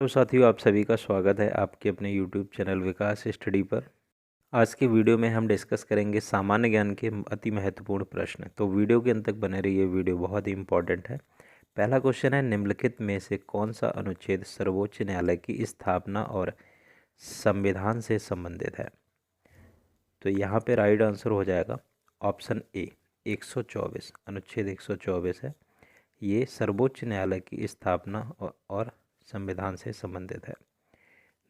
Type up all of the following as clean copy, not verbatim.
तो साथियों, आप सभी का स्वागत है आपके अपने YouTube चैनल विकास स्टडी पर। आज की वीडियो में हम डिस्कस करेंगे सामान्य ज्ञान के अति महत्वपूर्ण प्रश्न। तो वीडियो के अंत तक बने रहिए, वीडियो बहुत ही इंपॉर्टेंट है। पहला क्वेश्चन है, निम्नलिखित में से कौन सा अनुच्छेद सर्वोच्च न्यायालय की स्थापना और संविधान से संबंधित है? तो यहाँ पे राइट आंसर हो जाएगा ऑप्शन ए 124। अनुच्छेद 124 है, ये सर्वोच्च न्यायालय की स्थापना और संविधान से संबंधित है।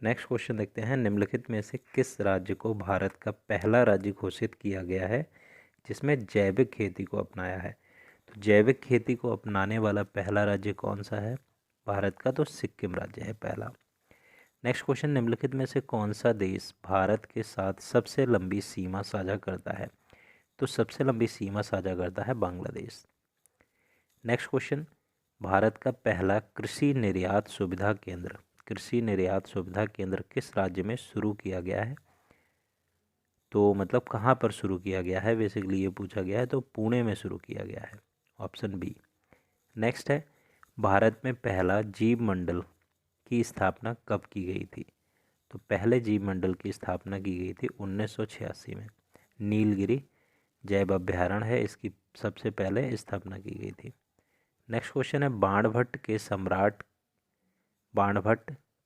नेक्स्ट क्वेश्चन देखते हैं, निम्नलिखित में से किस राज्य को भारत का पहला राज्य घोषित किया गया है जिसमें जैविक खेती को अपनाया है? तो जैविक खेती को अपनाने वाला पहला राज्य कौन सा है भारत का? तो सिक्किम राज्य है पहला। नेक्स्ट क्वेश्चन, निम्नलिखित में से कौन सा देश भारत के साथ सबसे लंबी सीमा साझा करता है? तो सबसे लंबी सीमा साझा करता है बांग्लादेश। नेक्स्ट क्वेश्चन, भारत का पहला कृषि निर्यात सुविधा केंद्र किस राज्य में शुरू किया गया है? तो मतलब कहाँ पर शुरू किया गया है, बेसिकली ये पूछा गया है। तो पुणे में शुरू किया गया है, ऑप्शन बी। नेक्स्ट है, भारत में पहला जीव मंडल की स्थापना कब की गई थी? तो पहले जीव मंडल की स्थापना की गई थी 1986 में। नीलगिरी जैव अभ्यारण्य है, इसकी सबसे पहले स्थापना की गई थी। नेक्स्ट क्वेश्चन है, बाणभट्ट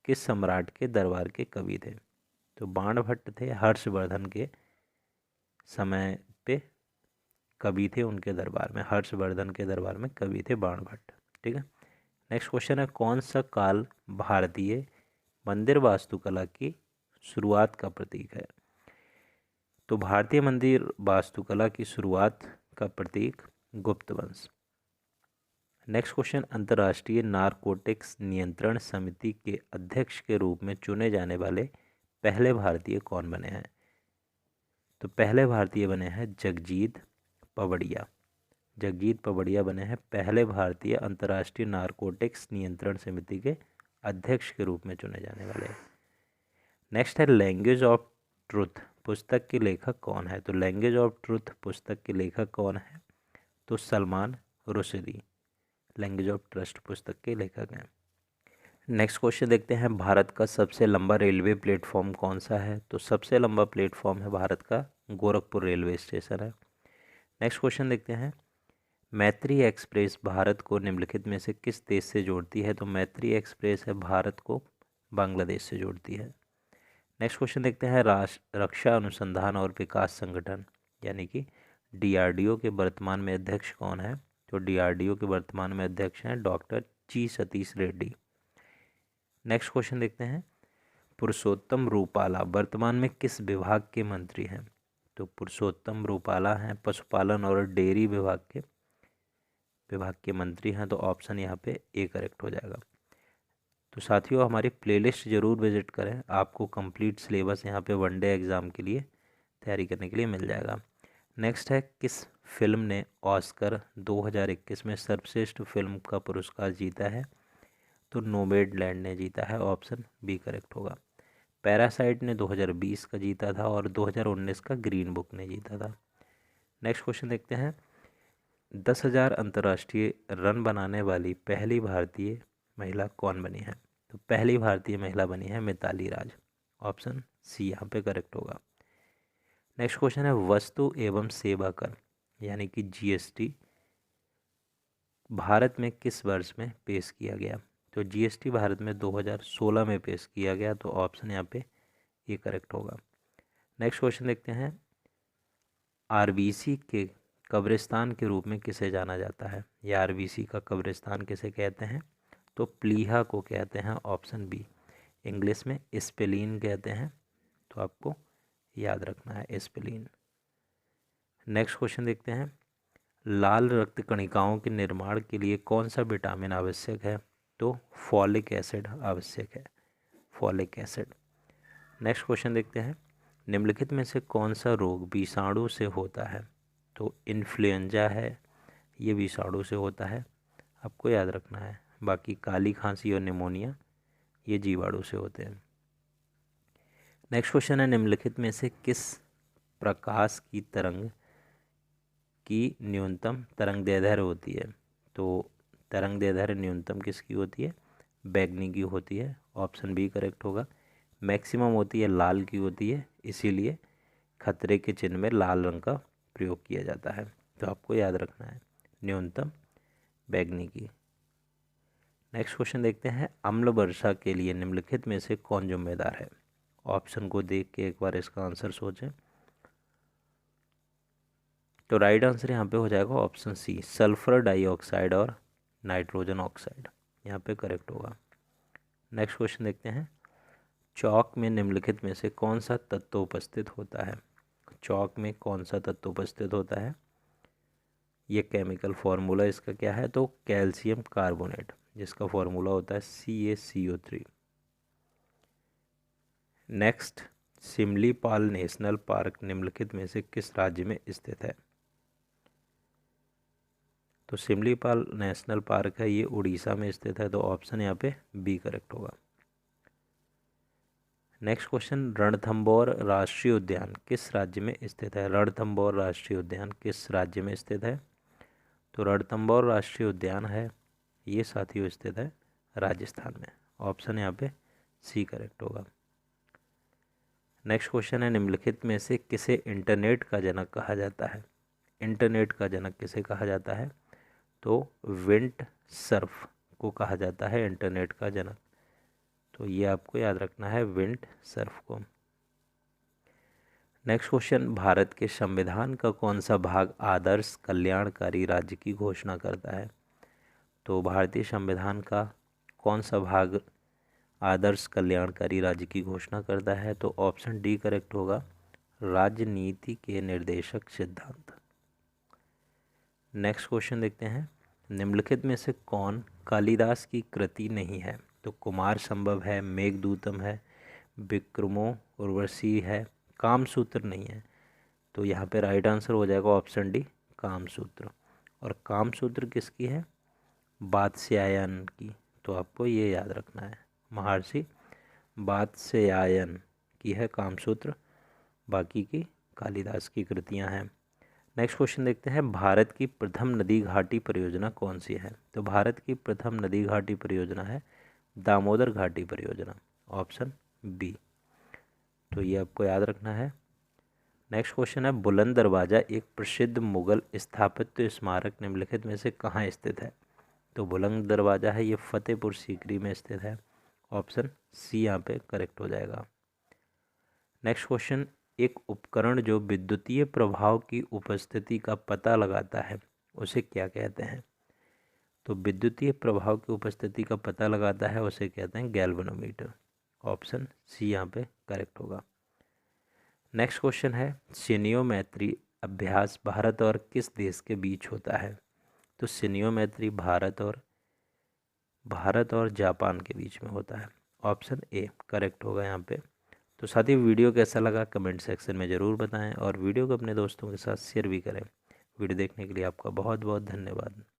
किस सम्राट के दरबार के कवि थे? तो बाणभट्ट थे हर्षवर्धन के समय पे कवि थे, उनके दरबार में, हर्षवर्धन के दरबार में कवि थे बाणभट्ट। ठीक है। नेक्स्ट क्वेश्चन है, कौन सा काल भारतीय मंदिर वास्तुकला की शुरुआत का प्रतीक है? तो भारतीय मंदिर वास्तुकला की शुरुआत का प्रतीक गुप्त वंश। नेक्स्ट क्वेश्चन, अंतर्राष्ट्रीय नारकोटिक्स नियंत्रण समिति के अध्यक्ष के रूप में चुने जाने वाले पहले भारतीय कौन बने हैं? तो पहले भारतीय बने हैं जगजीत पवड़िया बने हैं पहले भारतीय अंतर्राष्ट्रीय नारकोटिक्स नियंत्रण समिति के अध्यक्ष के रूप में चुने जाने वाले। नेक्स्ट है, लैंग्वेज ऑफ ट्रुथ पुस्तक के लेखक कौन है? तो लैंग्वेज ऑफ ट्रुथ पुस्तक के लेखक कौन है? तो Salman Rushdie language of trust पुस्तक के लेखक हैं। नेक्स्ट क्वेश्चन देखते हैं, भारत का सबसे लंबा रेलवे प्लेटफॉर्म कौन सा है? तो सबसे लंबा प्लेटफॉर्म है भारत का गोरखपुर रेलवे स्टेशन है। नेक्स्ट क्वेश्चन देखते हैं, मैत्री एक्सप्रेस भारत को निम्नलिखित में से किस देश से जोड़ती है? तो मैत्री एक्सप्रेस है भारत को बांग्लादेश से जोड़ती है। नेक्स्ट क्वेश्चन देखते हैं, रक्षा अनुसंधान और विकास संगठन यानी कि DRDO के वर्तमान में अध्यक्ष कौन है? तो DRDO के वर्तमान में अध्यक्ष हैं डॉक्टर जी सतीश रेड्डी। नेक्स्ट क्वेश्चन देखते हैं, पुरुषोत्तम रूपाला वर्तमान में किस विभाग के मंत्री हैं? तो पुरुषोत्तम रूपाला हैं पशुपालन और डेयरी विभाग के मंत्री हैं। तो ऑप्शन यहाँ पे ए करेक्ट हो जाएगा। तो साथियों, हमारी प्लेलिस्ट ज़रूर विजिट करें, आपको कंप्लीट सिलेबस यहाँ पे वनडे एग्ज़ाम के लिए तैयारी करने के लिए मिल जाएगा। नेक्स्ट है, किस फिल्म ने ऑस्कर 2021 में सर्वश्रेष्ठ फिल्म का पुरस्कार जीता है? तो नोमैडलैंड ने जीता है, ऑप्शन बी करेक्ट होगा। पैरासाइट ने 2020 का जीता था और 2019 का ग्रीन बुक ने जीता था। नेक्स्ट क्वेश्चन देखते हैं, 10,000 अंतर्राष्ट्रीय रन बनाने वाली पहली भारतीय महिला कौन बनी है? तो पहली भारतीय महिला बनी है मिताली राज, ऑप्शन सी यहाँ पे करेक्ट होगा। नेक्स्ट क्वेश्चन है, वस्तु एवं सेवा कर यानी कि GST भारत में किस वर्ष में पेश किया गया? तो GST भारत में 2016 में पेश किया गया। तो ऑप्शन यहाँ पे ये करेक्ट होगा। नेक्स्ट क्वेश्चन देखते हैं, RBC के कब्रिस्तान के रूप में किसे जाना जाता है? या RBC का कब्रिस्तान किसे कहते हैं? तो प्लीहा को कहते हैं, ऑप्शन बी। इंग्लिश में स्पेलिन कहते हैं, तो आपको याद रखना है स्पेलिन। नेक्स्ट क्वेश्चन देखते हैं, लाल रक्त कणिकाओं के निर्माण के लिए कौन सा विटामिन आवश्यक है? तो फॉलिक एसिड आवश्यक है, फॉलिक एसिड। नेक्स्ट क्वेश्चन देखते हैं, निम्नलिखित में से कौन सा रोग विषाणु से होता है? तो इन्फ्लुएंजा है, ये विषाणु से होता है, आपको याद रखना है। बाकी काली खांसी और निमोनिया ये जीवाणु से होते हैं। नेक्स्ट क्वेश्चन है, निम्नलिखित में से किस प्रकाश की तरंग की न्यूनतम तरंग दैर्ध्य होती है? तो तरंग दैर्ध्य न्यूनतम किसकी होती है? बैगनी की होती है, ऑप्शन बी करेक्ट होगा। मैक्सिमम होती है लाल की होती है, इसीलिए खतरे के चिन्ह में लाल रंग का प्रयोग किया जाता है। तो आपको याद रखना है न्यूनतम बैगनी की। नेक्स्ट क्वेश्चन देखते हैं, अम्ल वर्षा के लिए निम्नलिखित में से कौन जिम्मेदार है। ऑप्शन को देख के एक बार इसका आंसर सोचें। तो राइट आंसर यहाँ पे हो जाएगा ऑप्शन सी, सल्फर डाइऑक्साइड और नाइट्रोजन ऑक्साइड, यहाँ पे करेक्ट होगा। नेक्स्ट क्वेश्चन देखते हैं, चौक में निम्नलिखित में से कौन सा तत्व उपस्थित होता है। चौक में कौन सा तत्व उपस्थित होता है, ये केमिकल फार्मूला इसका क्या है, तो कैल्शियम कार्बोनेट, जिसका फार्मूला होता है CaCO3। Next, Similipal national park निम्नलिखित में से किस राज्य में स्थित है। तो सिमलीपाल नेशनल पार्क है, ये उड़ीसा में स्थित है, तो ऑप्शन यहाँ पे बी करेक्ट होगा। नेक्स्ट क्वेश्चन, रणथंभौर राष्ट्रीय उद्यान किस राज्य में स्थित है। रणथंभौर राष्ट्रीय उद्यान किस राज्य में स्थित है। तो रणथंभौर राष्ट्रीय उद्यान है, ये साथियों स्थित है राजस्थान में, ऑप्शन यहाँ पे सी करेक्ट होगा। नेक्स्ट क्वेश्चन है, निम्नलिखित में से किसे इंटरनेट का जनक कहा जाता है। इंटरनेट का जनक किसे कहा जाता है, तो विंड सर्फ को कहा जाता है इंटरनेट का जनक, तो ये आपको याद रखना है विंड सर्फ को। नेक्स्ट क्वेश्चन, भारत के संविधान का कौन सा भाग आदर्श कल्याणकारी राज्य की घोषणा करता है। तो भारतीय संविधान का कौन सा भाग आदर्श कल्याणकारी राज्य की घोषणा करता है, तो ऑप्शन डी करेक्ट होगा, राजनीति के निर्देशक सिद्धांत। नेक्स्ट क्वेश्चन देखते हैं, निम्नलिखित में से कौन कालिदास की कृति नहीं है। तो कुमार संभव है, मेघदूतम है, विक्रमो उर्वशी है, कामसूत्र नहीं है, तो यहाँ पे राइट आंसर हो जाएगा ऑप्शन डी कामसूत्र। और कामसूत्र किसकी है, वात्स्यायन की, तो आपको ये याद रखना है, महर्षि वात्स्यायन की है कामसूत्र, बाकी की कालिदास की कृतियाँ हैं। नेक्स्ट क्वेश्चन देखते हैं, भारत की प्रथम नदी घाटी परियोजना कौन सी है। तो भारत की प्रथम नदी घाटी परियोजना है दामोदर घाटी परियोजना, ऑप्शन बी, तो ये आपको याद रखना है। नेक्स्ट क्वेश्चन है, बुलंद दरवाज़ा एक प्रसिद्ध मुगल स्थापत्य स्मारक निम्नलिखित में से कहाँ स्थित है। तो बुलंद दरवाज़ा है, ये फतेहपुर सीकरी में स्थित है, ऑप्शन सी यहाँ पे करेक्ट हो जाएगा। नेक्स्ट क्वेश्चन, एक उपकरण जो विद्युतीय प्रभाव की उपस्थिति का पता लगाता है उसे क्या कहते हैं। तो विद्युतीय प्रभाव की उपस्थिति का पता लगाता है उसे कहते हैं गैल्वेनोमीटर, ऑप्शन सी यहाँ पे करेक्ट होगा। नेक्स्ट क्वेश्चन है, सिनियोमेट्री अभ्यास भारत और किस देश के बीच होता है। तो सिनियोमेट्री भारत और जापान के बीच में होता है, ऑप्शन ए करेक्ट होगा यहाँ पे। तो साथी वीडियो कैसा लगा कमेंट सेक्शन में ज़रूर बताएं और वीडियो को अपने दोस्तों के साथ शेयर भी करें। वीडियो देखने के लिए आपका बहुत बहुत धन्यवाद।